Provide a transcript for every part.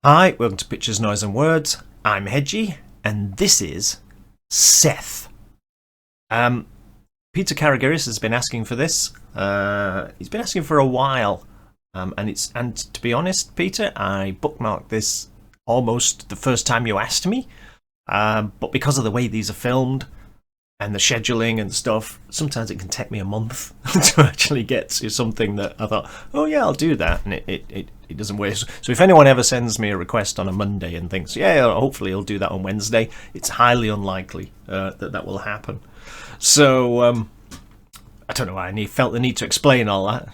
Hi, welcome to Pictures, Noise and Words. I'm Hedgie, and this is Seth. Peter Karagiris has been asking for this. He's been asking for a while, and to be honest, Peter, I bookmarked this almost the first time you asked me. But because of the way these are filmed and the scheduling and stuff, sometimes it can take me a month to actually get to something that I thought, oh yeah, I'll do that, and it doesn't work. So if anyone ever sends me a request on a Monday and thinks, yeah, hopefully he'll do that on Wednesday, it's highly unlikely that will happen. So I don't know why I felt the need to explain all that.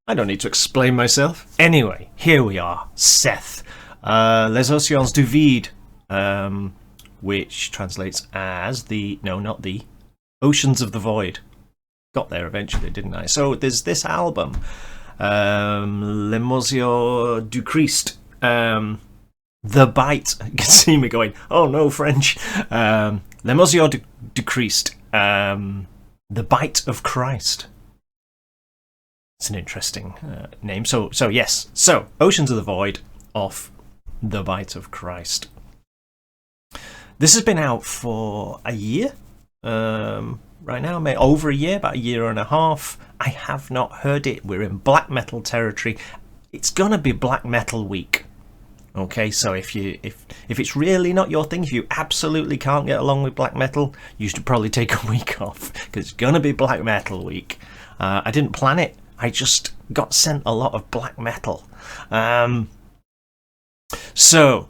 I don't need to explain myself. Anyway, here we are, Seth. Les Océans du Vide, which translates as Oceans of the Void. Got there eventually, didn't I? So there's this album, Les Mesures du Christ, The Bite. You can see me going, oh no, French. Les Mesures du Christ, The Bite of Christ. It's an interesting name. So yes. So Oceans of the Void off The Bite of Christ. This has been out for a year. Right now, over a year, about a year and a half. I have not heard it. We're in black metal territory. It's gonna be black metal week. Okay, so if it's really not your thing, if you absolutely can't get along with black metal, you should probably take a week off, because it's gonna be black metal week. I didn't plan it. I just got sent a lot of black metal. So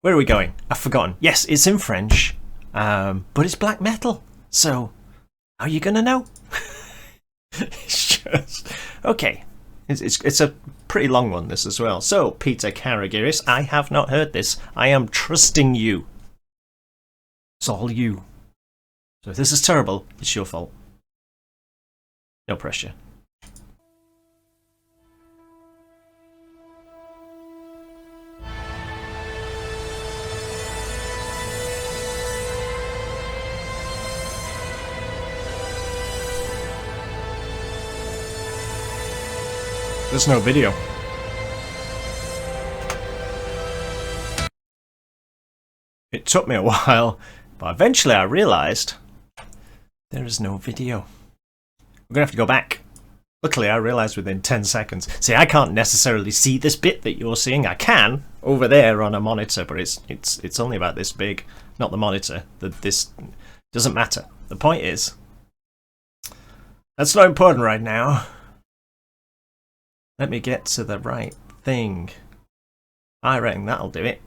where are we going? I've forgotten. Yes, it's in French, but it's black metal. So how are you gonna know? It's just okay. It's a pretty long one, this as well. So Peter Karagiris, I have not heard this. I am trusting you. It's all you. So if this is terrible, it's your fault. No pressure. There's no video. It took me a while, but eventually I realised there is no video. We're going to have to go back. Luckily, I realised within 10 seconds. See, I can't necessarily see this bit that you're seeing. I can over there on a monitor, but it's only about this big. Not the monitor. This doesn't matter. The point is, that's not important right now. Let me get to the right thing. I reckon that'll do it.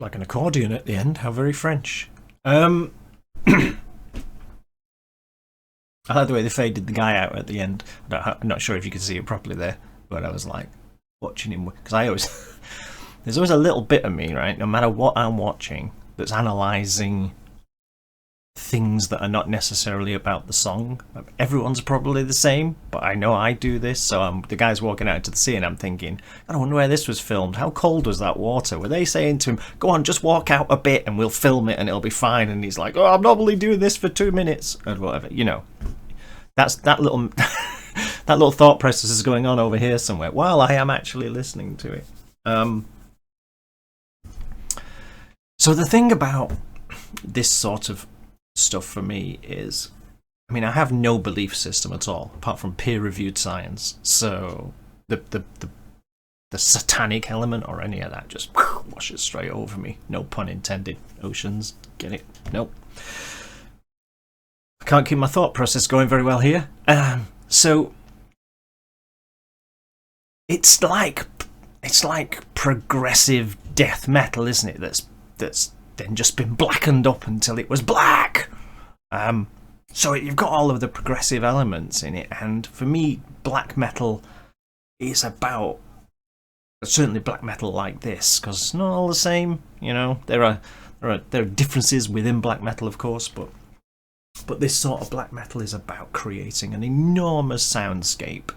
Like an accordion at the end. How very French. I like the way they faded the guy out at the end. I'm not sure if you could see it properly there, but I was like watching him because I always there's always a little bit of me, right? No matter what I'm watching, that's analysing things that are not necessarily about the song. Everyone's probably the same, but I know I do this. So the guy's walking out into the sea, and I'm thinking, I wonder where this was filmed. How cold was that water? Were they saying to him, "Go on, just walk out a bit, and we'll film it, and it'll be fine"? And he's like, "Oh, I'm normally doing this for 2 minutes," or whatever. You know, that's that little that little thought process is going on over here somewhere while I am actually listening to it. So the thing about this sort of stuff for me is, I mean, I have no belief system at all apart from peer-reviewed science. So the satanic element or any of that just washes straight over me. No pun intended. Oceans, get it? Nope. I can't keep my thought process going very well here. So it's like progressive death metal, isn't it? That's then just been blackened up until it was black. So you've got all of the progressive elements in it, and for me, black metal is about, certainly black metal like this, because it's not all the same. You know, there are differences within black metal, of course, but this sort of black metal is about creating an enormous soundscape,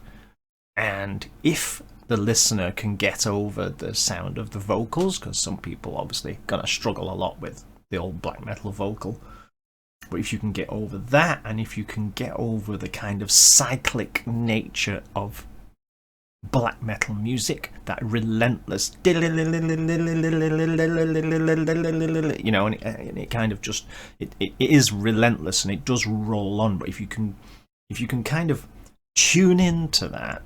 and if the listener can get over the sound of the vocals, because some people obviously gonna struggle a lot with the old black metal vocal, but if you can get over that, and if you can get over the kind of cyclic nature of black metal music, that relentless, you know, and it kind of just it is relentless and it does roll on, but if you can kind of tune into that,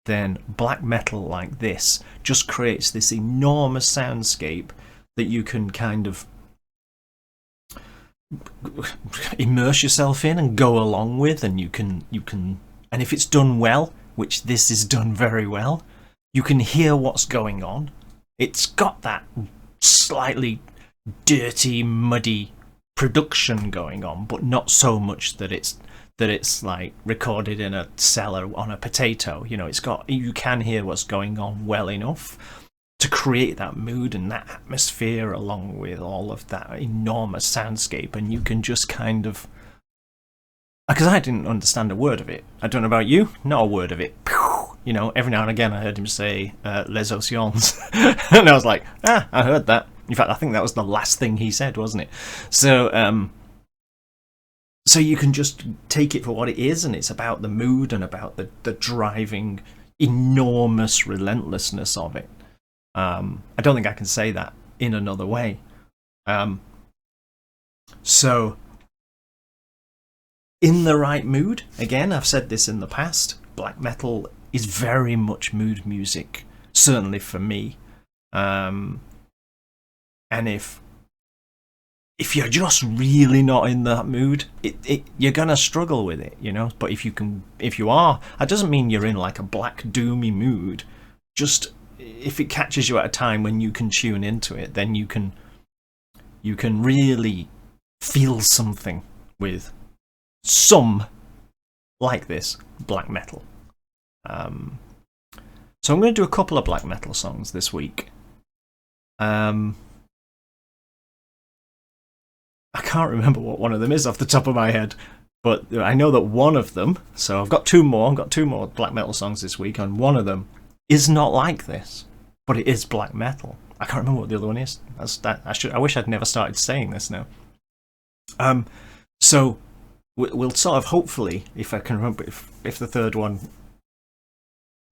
then black metal like this just creates this enormous soundscape that you can kind of immerse yourself in and go along with, and you can and if it's done well, which this is done very well, you can hear what's going on. It's got that slightly dirty, muddy production going on, but not so much that it's like recorded in a cellar on a potato. You know, you can hear what's going on well enough to create that mood and that atmosphere along with all of that enormous soundscape, and you can just kind of, because I didn't understand a word of it. I don't know about you, not a word of it. You know, every now and again I heard him say Les Océans and I was like, I heard that. In fact, I think that was the last thing he said, wasn't it? So so you can just take it for what it is, and it's about the mood and about the driving enormous relentlessness of it. I don't think I can say that in another way. So in the right mood, again, I've said this in the past, black metal is very much mood music, certainly for me. And if you're just really not in that mood, you're gonna struggle with it, you know. But if you are, it doesn't mean you're in like a black doomy mood. Just if it catches you at a time when you can tune into it, then you can really feel something with some like this black metal. So I'm going to do a couple of black metal songs this week. I can't remember what one of them is off the top of my head, but I know that one of them, so I've got two more black metal songs this week, and one of them is not like this, but it is black metal. I can't remember what the other one is. I wish I'd never started saying this now. So we'll sort of, hopefully, if I can remember, if the third one,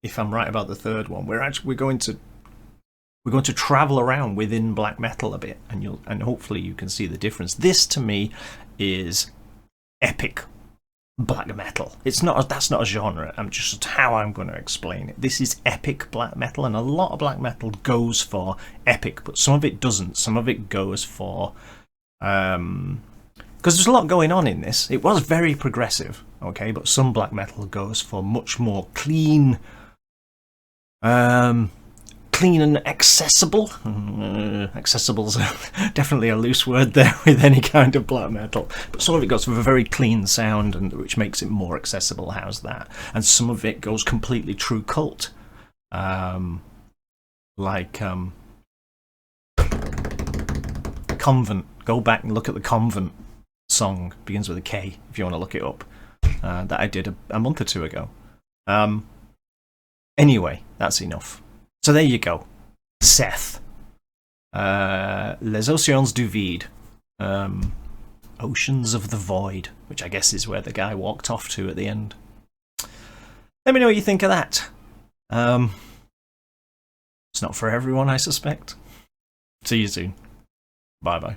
if I'm right about the third one, we're going to travel around within black metal a bit, and hopefully you can see the difference. This to me is epic black metal. That's not a genre. I'm just how I'm going to explain it. This is epic black metal, and a lot of black metal goes for epic, but some of it doesn't. Some of it goes for because there's a lot going on in this. It was very progressive, okay, but some black metal goes for much more clean clean and accessible. Accessible's definitely a loose word there with any kind of black metal. But some of it goes with a very clean sound, and which makes it more accessible. How's that? And some of it goes completely true cult, like Convent. Go back and look at the Convent song. Begins with a K if you want to look it up. That I did a month or two ago. Anyway, that's enough. So there you go. Seth. Les Océans du Vide. Oceans of the Void, which I guess is where the guy walked off to at the end. Let me know what you think of that. It's not for everyone, I suspect. See you soon. Bye-bye.